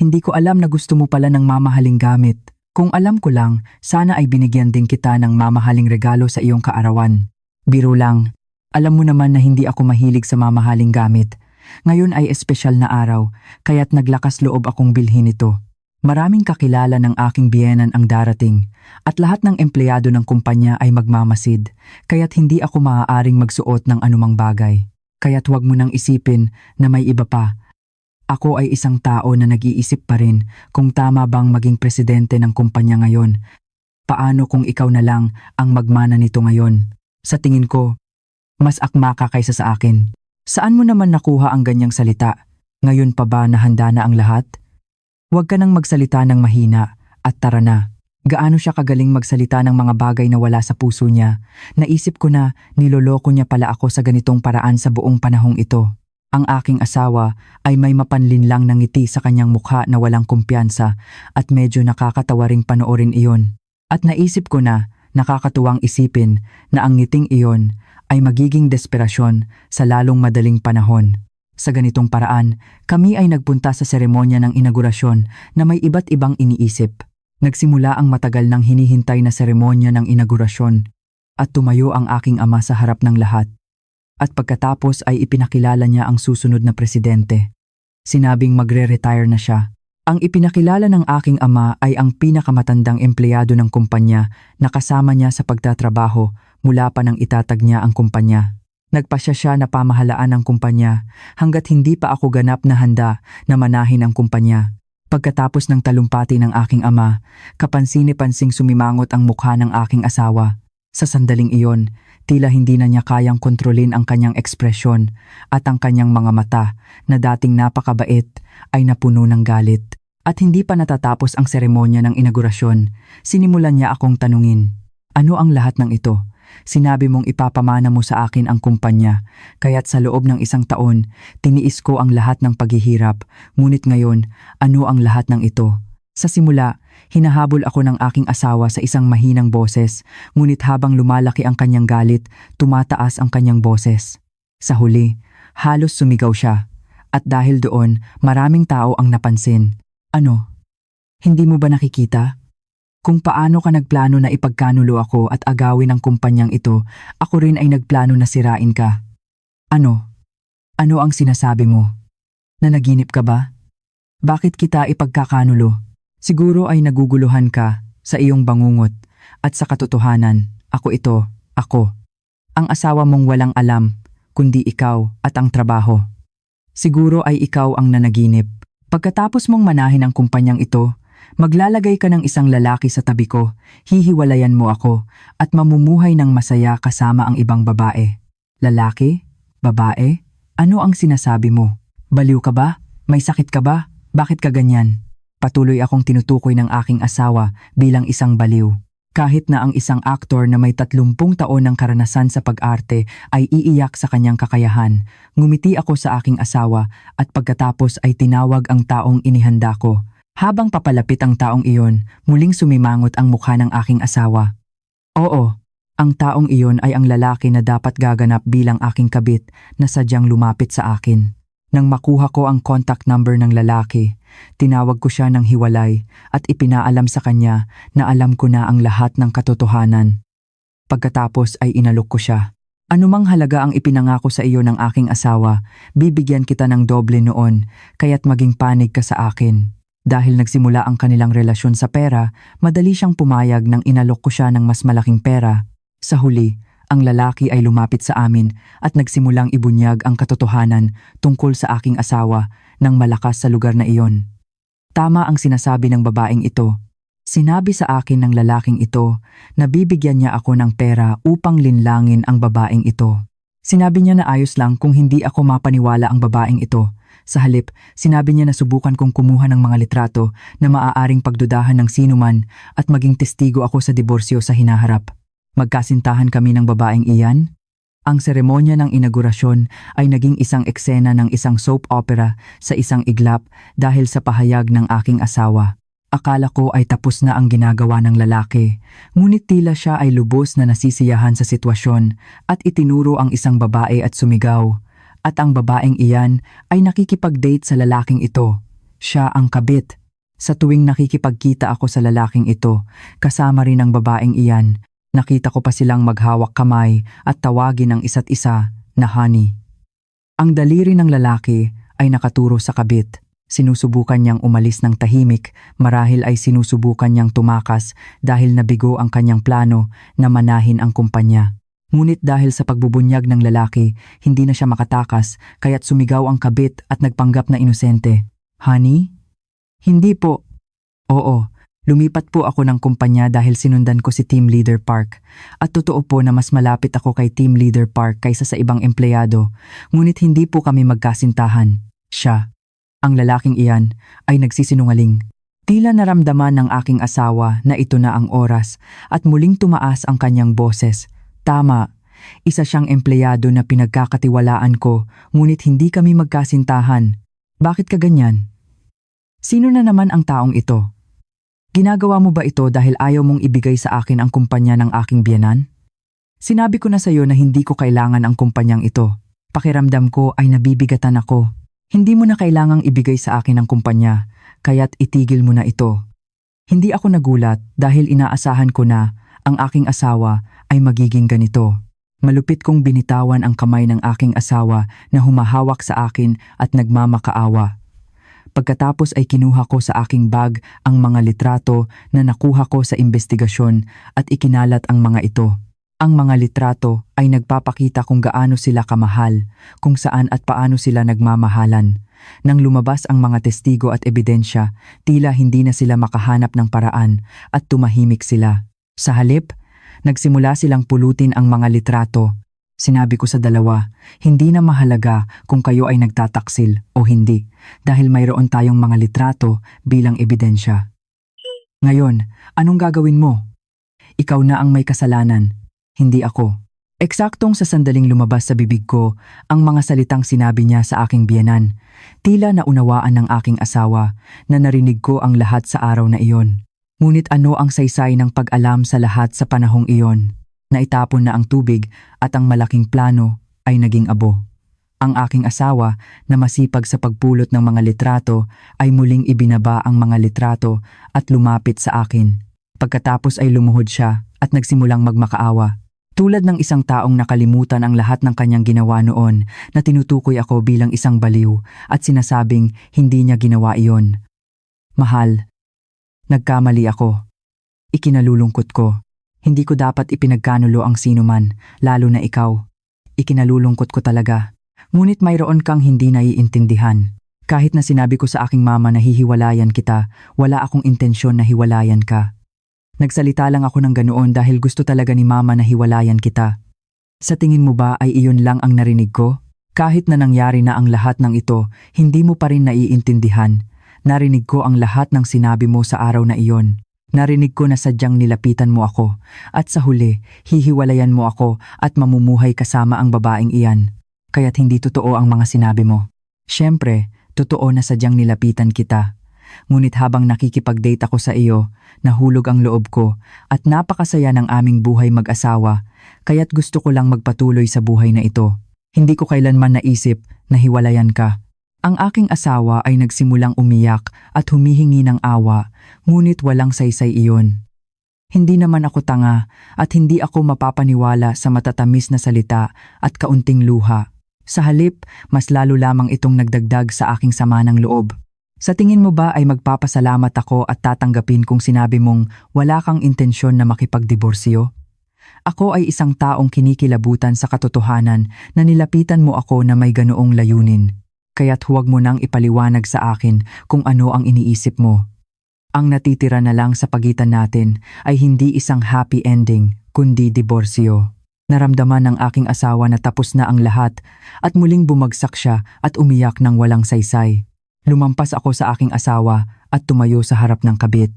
Hindi ko alam na gusto mo pala ng mamahaling gamit. Kung alam ko lang, sana ay binigyan din kita ng mamahaling regalo sa iyong kaarawan. Biro lang, alam mo naman na hindi ako mahilig sa mamahaling gamit. Ngayon ay espesyal na araw, kaya't naglakas loob akong bilhin ito. Maraming kakilala ng aking biyenan ang darating at lahat ng empleyado ng kumpanya ay magmamasid, kaya't hindi ako maaaring magsuot ng anumang bagay. Kaya't huwag mo nang isipin na may iba pa. Ako ay isang tao na nag-iisip pa rin kung tama bang maging presidente ng kumpanya ngayon. Paano kung ikaw na lang ang magmana nito ngayon? Sa tingin ko, mas akma ka kaysa sa akin. Saan mo naman nakuha ang ganyang salita? Ngayon pa ba na handa na ang lahat? Huwag ka nang magsalita ng mahina at tara na. Gaano siya kagaling magsalita ng mga bagay na wala sa puso niya. Naisip ko na niloloko niya pala ako sa ganitong paraan sa buong panahong ito. Ang aking asawa ay may mapanlinlang na ngiti sa kanyang mukha na walang kumpiyansa at medyo nakakatawa ring panoorin iyon. At naisip ko na nakakatuwang isipin na ang ngiting iyon ay magiging desperasyon sa lalong madaling panahon. Sa ganitong paraan, kami ay nagpunta sa seremonya ng inaugurasyon na may iba't ibang iniisip. Nagsimula ang matagal ng hinihintay na seremonya ng inaugurasyon at tumayo ang aking ama sa harap ng lahat. At pagkatapos ay ipinakilala niya ang susunod na presidente. Sinabing magre-retire na siya. Ang ipinakilala ng aking ama ay ang pinakamatandang empleyado ng kumpanya na kasama niya sa pagtatrabaho mula pa nang itatag niya ang kumpanya. Nagpasya siya na pamahalaan ng kumpanya hanggat hindi pa ako ganap na handa na manahin ang kumpanya. Pagkatapos ng talumpati ng aking ama, kapansin-pansing sumimangot ang mukha ng aking asawa. Sa sandaling iyon, tila hindi na niya kayang kontrolin ang kanyang ekspresyon at ang kanyang mga mata na dating napakabait ay napuno ng galit. At hindi pa natatapos ang seremonya ng inaugurasyon, sinimulan niya akong tanungin, "Ano ang lahat ng ito? Sinabi mong ipapamana mo sa akin ang kumpanya, kaya't sa loob ng 1 taon, tiniis ko ang lahat ng paghihirap. Ngunit ngayon, ano ang lahat ng ito?" Sa simula, hinahabol ako ng aking asawa sa isang mahinang boses, ngunit habang lumalaki ang kanyang galit, tumataas ang kanyang boses. Sa huli, halos sumigaw siya. At dahil doon, maraming tao ang napansin. "Ano? Hindi mo ba nakikita? Kung paano ka nagplano na ipagkanulo ako at agawin ang kumpanyang ito, ako rin ay nagplano na sirain ka. Ano? Ano ang sinasabi mo? Nanaginip ka ba? Bakit kita ipagkakanulo? Siguro ay naguguluhan ka sa iyong bangungot at sa katotohanan, ako. Ang asawa mong walang alam, kundi ikaw at ang trabaho. Siguro ay ikaw ang nanaginip. Pagkatapos mong manahin ang kumpanyang ito, maglalagay ka ng isang lalaki sa tabi ko, hihiwalayan mo ako, at mamumuhay ng masaya kasama ang ibang babae." "Lalaki? Babae? Ano ang sinasabi mo? Baliw ka ba? May sakit ka ba? Bakit ka ganyan?" Patuloy akong tinutukoy ng aking asawa bilang isang baliw. Kahit na ang isang aktor na may 30 taon ng karanasan sa pag-arte ay iiyak sa kanyang kakayahan, ngumiti ako sa aking asawa at pagkatapos ay tinawag ang taong inihanda ko. Habang papalapit ang taong iyon, muling sumimangot ang mukha ng aking asawa. Oo, ang taong iyon ay ang lalaki na dapat gaganap bilang aking kabit na sadyang lumapit sa akin. Nang makuha ko ang contact number ng lalaki, tinawag ko siya ng hiwalay at ipinaalam sa kanya na alam ko na ang lahat ng katotohanan. Pagkatapos ay inalok ko siya. "Anumang halaga ang ipinangako sa iyo ng aking asawa, bibigyan kita ng doble noon, kaya't maging panig ka sa akin." Dahil nagsimula ang kanilang relasyon sa pera, madali siyang pumayag nang inalok ko siya ng mas malaking pera. Sa huli, ang lalaki ay lumapit sa amin at nagsimulang ibunyag ang katotohanan tungkol sa aking asawa ng malakas sa lugar na iyon. Tama ang sinasabi ng babaeng ito. Sinabi sa akin ng lalaking ito na bibigyan niya ako ng pera upang linlangin ang babaeng ito. Sinabi niya na ayos lang kung hindi ako mapaniwala ang babaeng ito. Sa halip, sinabi niya na subukan kong kumuha ng mga litrato na maaaring pagdudahan ng sinuman at maging testigo ako sa diborsyo sa hinaharap. Magkasintahan kami ng babaeng iyan. Ang seremonya ng inaugurasyon ay naging isang eksena ng isang soap opera sa isang iglap dahil sa pahayag ng aking asawa. Akala ko ay tapos na ang ginagawa ng lalaki, ngunit tila siya ay lubos na nasisiyahan sa sitwasyon at itinuro ang isang babae at sumigaw. At ang babaeng iyan ay nakikipag-date sa lalaking ito. Siya ang kabit. Sa tuwing nakikipagkita ako sa lalaking ito, kasama rin ang babaeng iyan, nakita ko pa silang maghawak kamay at tawagin ang isa't isa na honey. Ang daliri ng lalaki ay nakaturo sa kabit. Sinusubukan niyang umalis ng tahimik, marahil ay sinusubukan niyang tumakas dahil nabigo ang kanyang plano na manahin ang kumpanya. Ngunit dahil sa pagbubunyag ng lalaki, hindi na siya makatakas kaya't sumigaw ang kabit at nagpanggap na inosente. "Honey? Hindi po." "Oo, lumipat po ako ng kumpanya dahil sinundan ko si Team Leader Park. At totoo po na mas malapit ako kay Team Leader Park kaysa sa ibang empleyado, ngunit hindi po kami magkasintahan." Siya, ang lalaking iyan, ay nagsisinungaling. Tila naramdaman ng aking asawa na ito na ang oras at muling tumaas ang kanyang boses. Tama, isa siyang empleyado na pinagkakatiwalaan ko, ngunit hindi kami magkasintahan. Bakit ka ganyan? Sino na naman ang taong ito? Ginagawa mo ba ito dahil ayaw mong ibigay sa akin ang kumpanya ng aking biyenan? Sinabi ko na sa iyo na hindi ko kailangan ang kumpanyang ito. Pakiramdam ko ay nabibigatan ako. Hindi mo na kailangang ibigay sa akin ang kumpanya, kaya't itigil mo na ito. Hindi ako nagulat dahil inaasahan ko na ang aking asawa ay magiging ganito. Malupit kong binitawan ang kamay ng aking asawa na humahawak sa akin at nagmamakaawa. Pagkatapos ay kinuha ko sa aking bag ang mga litrato na nakuha ko sa investigasyon at ikinalat ang mga ito. Ang mga litrato ay nagpapakita kung gaano sila kamahal, kung saan at paano sila nagmamahalan. Nang lumabas ang mga testigo at ebidensya, tila hindi na sila makahanap ng paraan at tumahimik sila. Sa halip, nagsimula silang pulutin ang mga litrato. Sinabi ko sa dalawa, hindi na mahalaga kung kayo ay nagtataksil o hindi dahil mayroon tayong mga litrato bilang ebidensya. Ngayon, anong gagawin mo? Ikaw na ang may kasalanan, hindi ako. Eksaktong sa sandaling lumabas sa bibig ko ang mga salitang sinabi niya sa aking biyenan. Tila naunawaan ng aking asawa na narinig ko ang lahat sa araw na iyon. Ngunit ano ang saysay ng pag-alam sa lahat sa panahong iyon? Naitapon na ang tubig at ang malaking plano ay naging abo. Ang aking asawa na masipag sa pagpulot ng mga litrato ay muling ibinaba ang mga litrato at lumapit sa akin. Pagkatapos ay lumuhod siya at nagsimulang magmakaawa. Tulad ng isang taong nakalimutan ang lahat ng kanyang ginawa noon na tinutukoy ako bilang isang baliw at sinasabing hindi niya ginawa iyon. Mahal, nagkamali ako. Ikinalulungkot ko. Hindi ko dapat ipinagkanulo ang sinuman, lalo na ikaw. Ikinalulungkot ko talaga. Ngunit mayroon kang hindi naiintindihan. Kahit na sinabi ko sa aking mama na hihiwalayan kita, wala akong intensyon na hiwalayan ka. Nagsalita lang ako ng ganoon dahil gusto talaga ni mama na hiwalayan kita. Sa tingin mo ba ay iyon lang ang narinig ko? Kahit na nangyari na ang lahat ng ito, hindi mo pa rin naiintindihan. Narinig ko ang lahat ng sinabi mo sa araw na iyon. Narinig ko na sadyang nilapitan mo ako at sa huli, hihiwalayan mo ako at mamumuhay kasama ang babaeng iyan. Kaya't hindi totoo ang mga sinabi mo. Siyempre, totoo na sadyang nilapitan kita. Ngunit habang nakikipag-date ako sa iyo, nahulog ang loob ko at napakasaya ng aming buhay mag-asawa, kaya't gusto ko lang magpatuloy sa buhay na ito. Hindi ko kailanman naisip na hiwalayan ka. Ang aking asawa ay nagsimulang umiyak at humihingi ng awa, ngunit walang saysay iyon. Hindi naman ako tanga at hindi ako mapapaniwala sa matatamis na salita at kaunting luha. Sa halip, mas lalo lamang itong nagdagdag sa aking sama ng loob. Sa tingin mo ba ay magpapasalamat ako at tatanggapin kung sinabi mong wala kang intensyon na makipagdiborsyo? Ako ay isang taong kinikilabutan sa katotohanan na nilapitan mo ako na may ganoong layunin. Kaya't huwag mo nang ipaliwanag sa akin kung ano ang iniisip mo. Ang natitira na lang sa pagitan natin ay hindi isang happy ending, kundi diborsyo. Naramdaman ng aking asawa na tapos na ang lahat at muling bumagsak siya at umiyak ng walang saysay. Lumampas ako sa aking asawa at tumayo sa harap ng kabit.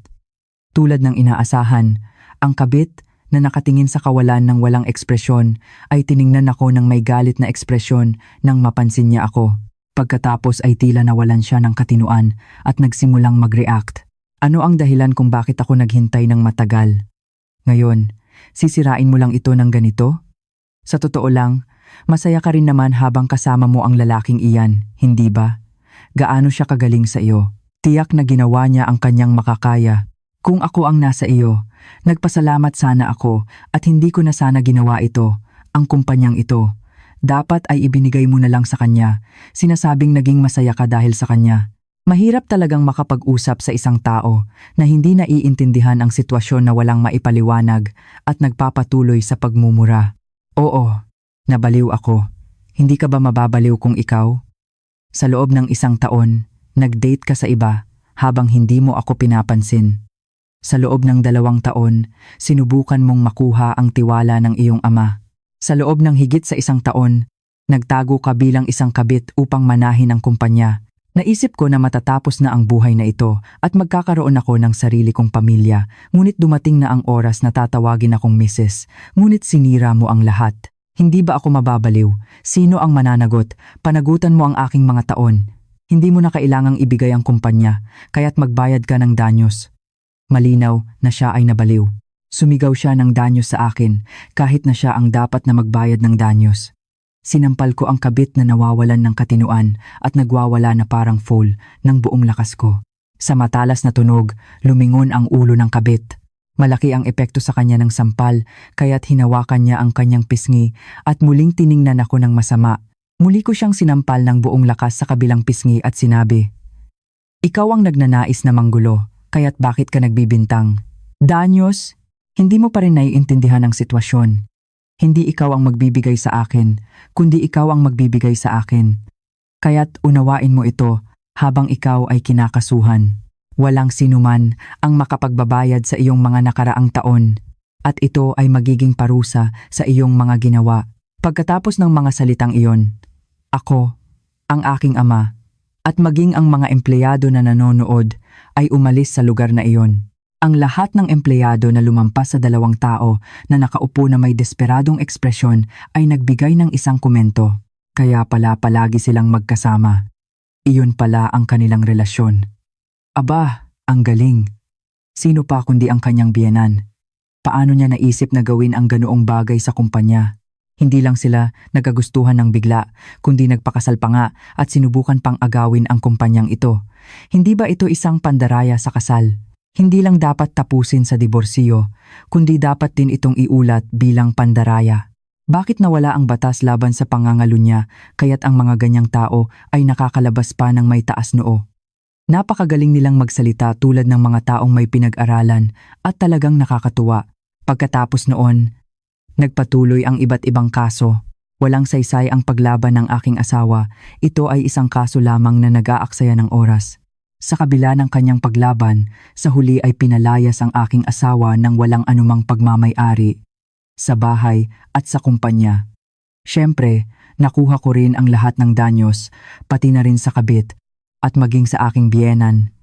Tulad ng inaasahan, ang kabit na nakatingin sa kawalan ng walang ekspresyon ay tiningnan ako ng may galit na ekspresyon nang mapansin niya ako. Pagkatapos ay tila nawalan siya ng katinuan at nagsimulang mag-react. Ano ang dahilan kung bakit ako naghintay ng matagal? Ngayon, sisirain mo lang ito ng ganito? Sa totoo lang, masaya ka rin naman habang kasama mo ang lalaking iyan, hindi ba? Gaano siya kagaling sa iyo? Tiyak na ginawa niya ang kanyang makakaya. Kung ako ang nasa iyo, nagpasalamat sana ako at hindi ko na sana ginawa ito, ang kumpanyang ito. Dapat ay ibinigay mo na lang sa kanya. Sinasabing naging masaya ka dahil sa kanya. Mahirap talagang makapag-usap sa isang tao na hindi naiintindihan ang sitwasyon na walang maipaliwanag at nagpapatuloy sa pagmumura. Oo, nabaliw ako. Hindi ka ba mababaliw kung ikaw? Sa loob ng 1 taon, nag-date ka sa iba habang hindi mo ako pinapansin. Sa loob ng 2 taon, sinubukan mong makuha ang tiwala ng iyong ama. Sa loob ng higit sa 1 taon, nagtago ka bilang isang kabit upang manahin ang kumpanya. Naisip ko na matatapos na ang buhay na ito at magkakaroon ako ng sarili kong pamilya, ngunit dumating na ang oras na tatawagin akong misis, ngunit sinira mo ang lahat. Hindi ba ako mababaliw? Sino ang mananagot? Panagutan mo ang aking mga taon. Hindi mo na kailangang ibigay ang kumpanya, kaya't magbayad ka ng danyos. Malinaw na siya ay nabaliw. Sumigaw siya ng danyos sa akin, kahit na siya ang dapat na magbayad ng danyos. Sinampal ko ang kabit na nawawalan ng katinuan at nagwawala na parang foal ng buong lakas ko. Sa matalas na tunog, lumingon ang ulo ng kabit. Malaki ang epekto sa kanya ng sampal, kaya't hinawakan niya ang kanyang pisngi at muling tiningnan ako ng masama. Muli ko siyang sinampal ng buong lakas sa kabilang pisngi at sinabi, "Ikaw ang nagnanais na manggulo, kaya't bakit ka nagbibintang? Danyos, hindi mo pa rin naiintindihan ang sitwasyon. Hindi ikaw ang magbibigay sa akin, kundi ikaw ang magbibigay sa akin. Kaya't unawain mo ito habang ikaw ay kinakasuhan. Walang sinuman ang makapagbabayad sa iyong mga nakaraang taon, at ito ay magiging parusa sa iyong mga ginawa." Pagkatapos ng mga salitang iyon, ako, ang aking ama, at maging ang mga empleyado na nanonood ay umalis sa lugar na iyon. Ang lahat ng empleyado na lumampas sa dalawang tao na nakaupo na may desperadong ekspresyon ay nagbigay ng isang komento. Kaya pala palagi silang magkasama. Iyon pala ang kanilang relasyon. Aba, ang galing. Sino pa kundi ang kanyang biyenan? Paano niya naisip na gawin ang ganoong bagay sa kumpanya? Hindi lang sila nagagustuhan ng bigla, kundi nagpakasal pa nga at sinubukan pang agawin ang kumpanyang ito. Hindi ba ito isang pandaraya sa kasal? Hindi lang dapat tapusin sa diborsyo, kundi dapat din itong iulat bilang pandaraya. Bakit nawala ang batas laban sa pangangalunya, kaya't ang mga ganyang tao ay nakakalabas pa ng may taas noo? Napakagaling nilang magsalita tulad ng mga taong may pinag-aralan at talagang nakakatuwa. Pagkatapos noon, nagpatuloy ang iba't ibang kaso. Walang saysay ang paglaban ng aking asawa. Ito ay isang kaso lamang na nag-aaksaya ng oras. Sa kabila ng kanyang paglaban, sa huli ay pinalayas ang aking asawa ng walang anumang pagmamay-ari sa bahay at sa kumpanya. Siyempre, nakuha ko rin ang lahat ng danyos, pati na rin sa kabit at maging sa aking biyenan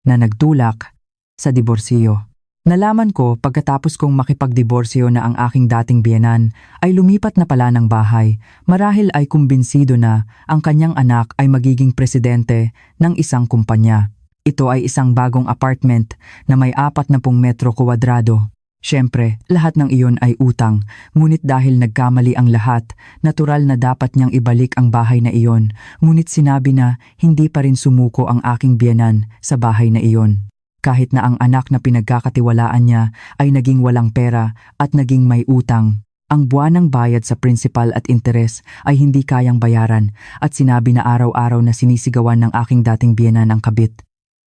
na nagtulak sa diborsyo. Nalaman ko pagkatapos kong makipagdiborsyo na ang aking dating biyenan ay lumipat na pala ng bahay. Marahil ay kumbinsido na ang kanyang anak ay magiging presidente ng isang kumpanya. Ito ay isang bagong apartment na may 40 metro kwadrado. Siyempre, lahat ng iyon ay utang, ngunit dahil nagkamali ang lahat, natural na dapat niyang ibalik ang bahay na iyon, ngunit sinabi na hindi pa rin sumuko ang aking biyenan sa bahay na iyon. Kahit na ang anak na pinagkakatiwalaan niya ay naging walang pera at naging may utang. Ang buwanang bayad sa principal at interes ay hindi kayang bayaran at sinabi na araw-araw na sinisigawan ng aking dating biyenan ang kabit.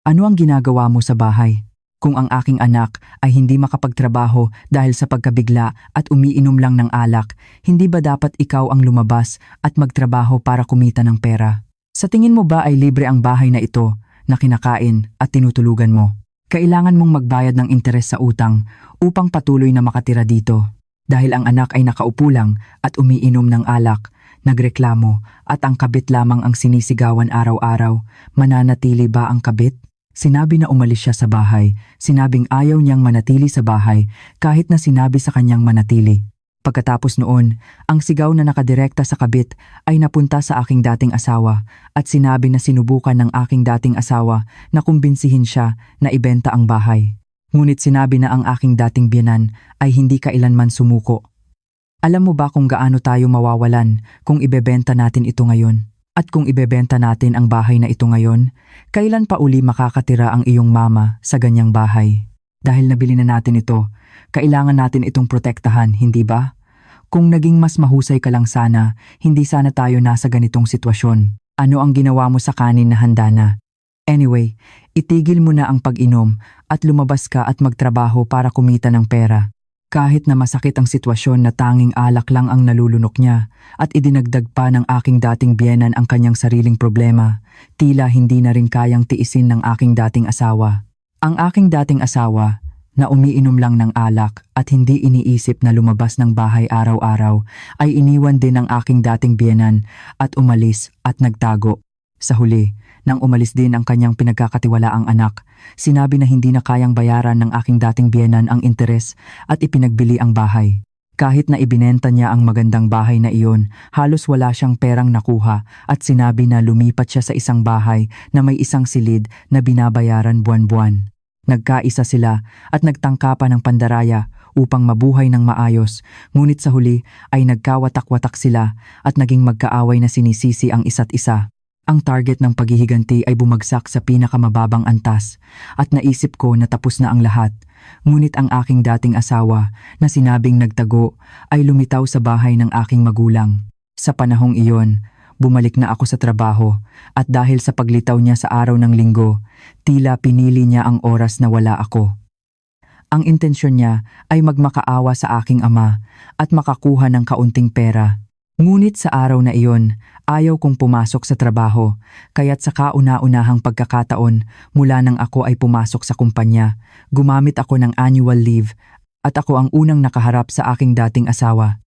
Ano ang ginagawa mo sa bahay? Kung ang aking anak ay hindi makapagtrabaho dahil sa pagkabigla at umiinom lang ng alak, hindi ba dapat ikaw ang lumabas at magtrabaho para kumita ng pera? Sa tingin mo ba ay libre ang bahay na ito na kinakain at tinutulugan mo? Kailangan mong magbayad ng interes sa utang upang patuloy na makatira dito. Dahil ang anak ay nakaupo lang at umiinom ng alak, nagreklamo at ang kabit lamang ang sinisigawan araw-araw, mananatili ba ang kabit? Sinabi na umalis siya sa bahay, sinabing ayaw niyang manatili sa bahay kahit na sinabi sa kanyang manatili. Pagkatapos noon, ang sigaw na nakadirekta sa kabit ay napunta sa aking dating asawa at sinabi na sinubukan ng aking dating asawa na kumbinsihin siya na ibenta ang bahay. Ngunit sinabi na ang aking dating biyenan ay hindi kailanman sumuko. Alam mo ba kung gaano tayo mawawalan kung ibebenta natin ito ngayon? At kung ibebenta natin ang bahay na ito ngayon, kailan pa uli makakatira ang iyong mama sa ganyang bahay? Dahil nabili na natin ito, kailangan natin itong protektahan, hindi ba? Kung naging mas mahusay ka lang sana, hindi sana tayo nasa ganitong sitwasyon. Ano ang ginawa mo sa kanin na handa na? Anyway, itigil mo na ang pag-inom at lumabas ka at magtrabaho para kumita ng pera. Kahit na masakit ang sitwasyon na tanging alak lang ang nalulunok niya at idinagdag pa ng aking dating biyenan ang kanyang sariling problema, tila hindi na rin kayang tiisin ng aking dating asawa. Ang aking dating asawa na umiinom lang ng alak at hindi iniisip na lumabas ng bahay araw-araw ay iniwan din ng aking dating biyenan at umalis at nagtago. Sa huli, nang umalis din ang kanyang pinagkakatiwalaang anak, sinabi na hindi na kayang bayaran ng aking dating biyenan ang interes at ipinagbili ang bahay. Kahit na ibinenta niya ang magandang bahay na iyon, halos wala siyang perang nakuha at sinabi na lumipat siya sa isang bahay na may isang silid na binabayaran buwan-buwan. Nagkaisa sila at nagtangka pa ng pandaraya upang mabuhay ng maayos, ngunit sa huli ay nagkawatak-watak sila at naging magkaaway na sinisisi ang isa't isa. Ang target ng paghihiganti ay bumagsak sa pinakamababang antas at naisip ko na tapos na ang lahat. Ngunit ang aking dating asawa na sinabing nagtago ay lumitaw sa bahay ng aking magulang. Sa panahong iyon, bumalik na ako sa trabaho at dahil sa paglitaw niya sa araw ng linggo, tila pinili niya ang oras na wala ako. Ang intensyon niya ay magmakaawa sa aking ama at makakuha ng kaunting pera. Ngunit sa araw na iyon, ayaw kong pumasok sa trabaho, kaya't sa kauna-unahang pagkakataon mula nang ako ay pumasok sa kumpanya, gumamit ako ng annual leave at ako ang unang nakaharap sa aking dating asawa.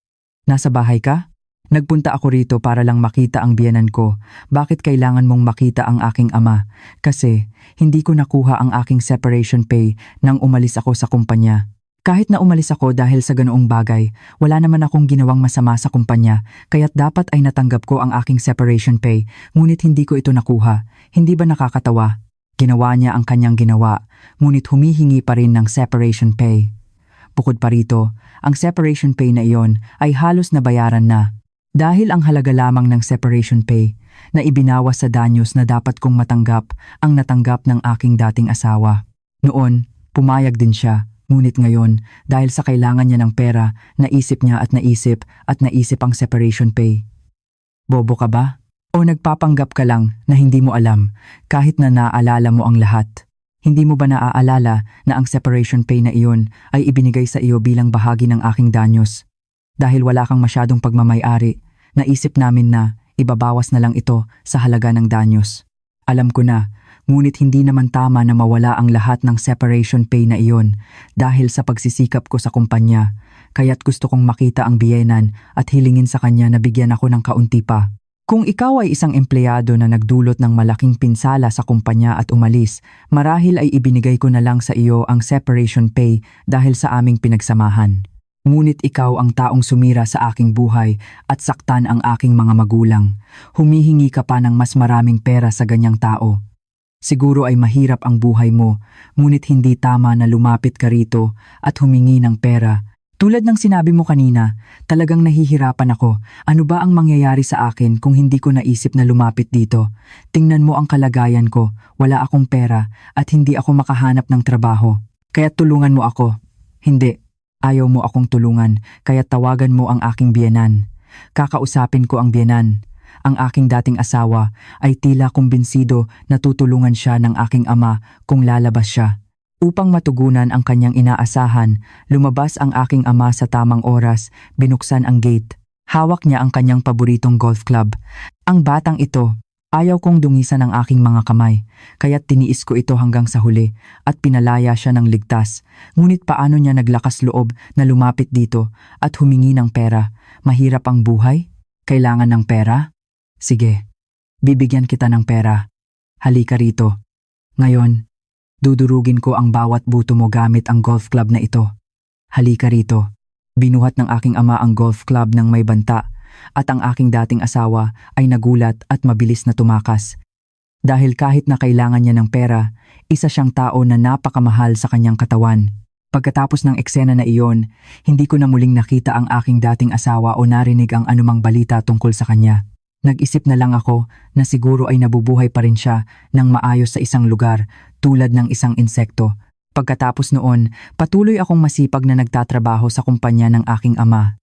Nasa bahay ka? Nagpunta ako rito para lang makita ang biyenan ko. Bakit kailangan mong makita ang aking ama? Kasi hindi ko nakuha ang aking separation pay nang umalis ako sa kumpanya. Kahit na umalis ako dahil sa ganoong bagay, wala naman akong ginawang masama sa kumpanya, kaya't dapat ay natanggap ko ang aking separation pay, ngunit hindi ko ito nakuha. Hindi ba nakakatawa? Ginawa niya ang kanyang ginawa, ngunit humihingi pa rin ng separation pay. Bukod pa rito, ang separation pay na iyon ay halos nabayaran na. Dahil ang halaga lamang ng separation pay na ibinawas sa danyos na dapat kong matanggap ang natanggap ng aking dating asawa. Noon, pumayag din siya. Ngunit ngayon, dahil sa kailangan niya ng pera, naisip niya at naisip ang separation pay. Bobo ka ba? O nagpapanggap ka lang na hindi mo alam kahit na naaalala mo ang lahat? Hindi mo ba naaalala na ang separation pay na iyon ay ibinigay sa iyo bilang bahagi ng aking danyos? Dahil wala kang masyadong pagmamay-ari, naisip namin na ibabawas na lang ito sa halaga ng danyos. Alam ko na, ngunit hindi naman tama na mawala ang lahat ng separation pay na iyon dahil sa pagsisikap ko sa kumpanya, kaya't gusto kong makita ang biyenan at hilingin sa kanya na bigyan ako ng kaunti pa. Kung ikaw ay isang empleyado na nagdulot ng malaking pinsala sa kumpanya at umalis, marahil ay ibinigay ko na lang sa iyo ang separation pay dahil sa aming pinagsamahan. Ngunit ikaw ang taong sumira sa aking buhay at saktan ang aking mga magulang. Humihingi ka pa ng mas maraming pera sa ganyang tao. Siguro ay mahirap ang buhay mo, ngunit hindi tama na lumapit ka rito at humingi ng pera. Tulad ng sinabi mo kanina, talagang nahihirapan ako. Ano ba ang mangyayari sa akin kung hindi ko naisip na lumapit dito? Tingnan mo ang kalagayan ko, wala akong pera at hindi ako makahanap ng trabaho. Kaya tulungan mo ako. Hindi, ayaw mo akong tulungan, kaya tawagan mo ang aking biyenan. Kakausapin ko ang biyenan. Ang aking dating asawa ay tila kumbinsido na tutulungan siya ng aking ama kung lalabas siya. Upang matugunan ang kanyang inaasahan, lumabas ang aking ama sa tamang oras, binuksan ang gate. Hawak niya ang kanyang paboritong golf club. Ang batang ito, ayaw kong dungisan ang aking mga kamay, kaya't tiniis ko ito hanggang sa huli at pinalaya siya ng ligtas. Ngunit paano niya naglakas loob na lumapit dito at humingi ng pera? Mahirap ang buhay? Kailangan ng pera? Sige, bibigyan kita ng pera. Halika rito. Ngayon, dudurugin ko ang bawat buto mo gamit ang golf club na ito. Halika rito. Binuhat ng aking ama ang golf club ng may banta at ang aking dating asawa ay nagulat at mabilis na tumakas. Dahil kahit na kailangan niya ng pera, isa siyang tao na napakamahal sa kanyang katawan. Pagkatapos ng eksena na iyon, hindi ko na muling nakita ang aking dating asawa o narinig ang anumang balita tungkol sa kanya. Nag-isip na lang ako na siguro ay nabubuhay pa rin siya ng maayos sa isang lugar tulad ng isang insekto. Pagkatapos noon, patuloy akong masipag na nagtatrabaho sa kumpanya ng aking ama.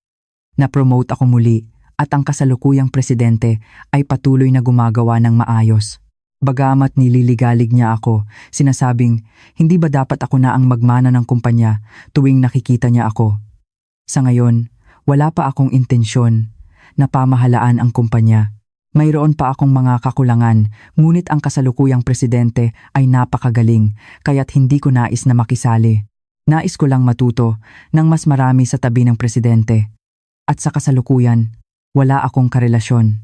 Na-promote ako muli at ang kasalukuyang presidente ay patuloy na gumagawa ng maayos. Bagamat nililigalig niya ako, sinasabing hindi ba dapat ako na ang magmana ng kumpanya tuwing nakikita niya ako. Sa ngayon, wala pa akong intensyon na pamahalaan ang kumpanya. Mayroon pa akong mga kakulangan, ngunit ang kasalukuyang presidente ay napakagaling, kaya't hindi ko nais na makisali. Nais ko lang matuto ng mas marami sa tabi ng presidente. At sa kasalukuyan, wala akong karelasyon.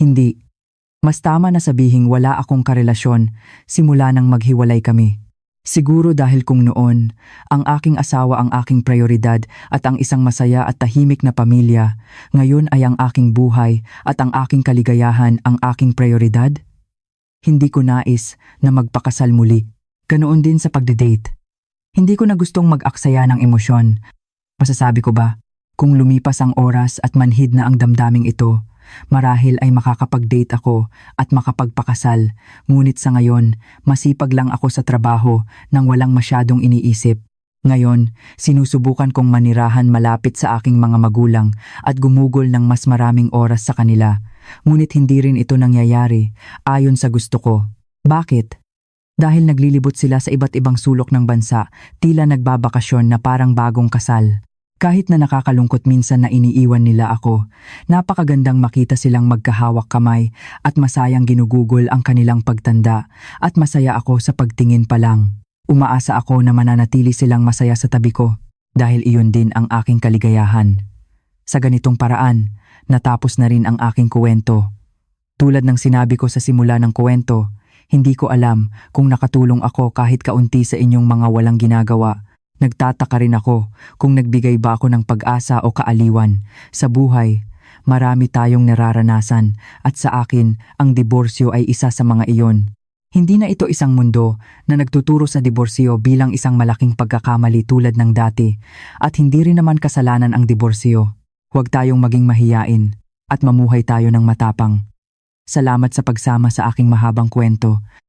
Hindi. Mas tama na sabihing wala akong karelasyon simula nang maghiwalay kami. Siguro dahil kung noon, ang aking asawa ang aking prioridad at ang isang masaya at tahimik na pamilya, ngayon ay ang aking buhay at ang aking kaligayahan ang aking prioridad? Hindi ko nais na magpakasal muli. Ganoon din sa pagde-date. Hindi ko na gustong mag-aksaya ng emosyon. Masasabi ko ba, kung lumipas ang oras at manhid na ang damdaming ito, marahil ay makakapag-date ako at makapagpakasal, ngunit sa ngayon, masipag lang ako sa trabaho nang walang masyadong iniisip. Ngayon, sinusubukan kong manirahan malapit sa aking mga magulang at gumugol ng mas maraming oras sa kanila. Ngunit hindi rin ito nangyayari ayon sa gusto ko. Bakit? Dahil naglilibot sila sa iba't ibang sulok ng bansa, tila nagbabakasyon na parang bagong kasal. Kahit na nakakalungkot minsan na iniiwan nila ako, napakagandang makita silang magkahawak kamay at masayang ginugugol ang kanilang pagtanda at masaya ako sa pagtingin pa lang. Umaasa ako na mananatili silang masaya sa tabi ko dahil iyon din ang aking kaligayahan. Sa ganitong paraan, natapos na rin ang aking kuwento. Tulad ng sinabi ko sa simula ng kuwento, hindi ko alam kung nakatulong ako kahit kaunti sa inyong mga walang ginagawa. Nagtataka rin ako kung nagbigay ba ako ng pag-asa o kaaliwan. Sa buhay, marami tayong nararanasan at sa akin, ang diborsyo ay isa sa mga iyon. Hindi na ito isang mundo na nagtuturo sa diborsyo bilang isang malaking pagkakamali tulad ng dati at hindi rin naman kasalanan ang diborsyo. Huwag tayong maging mahiyain at mamuhay tayo ng matapang. Salamat sa pagsama sa aking mahabang kwento.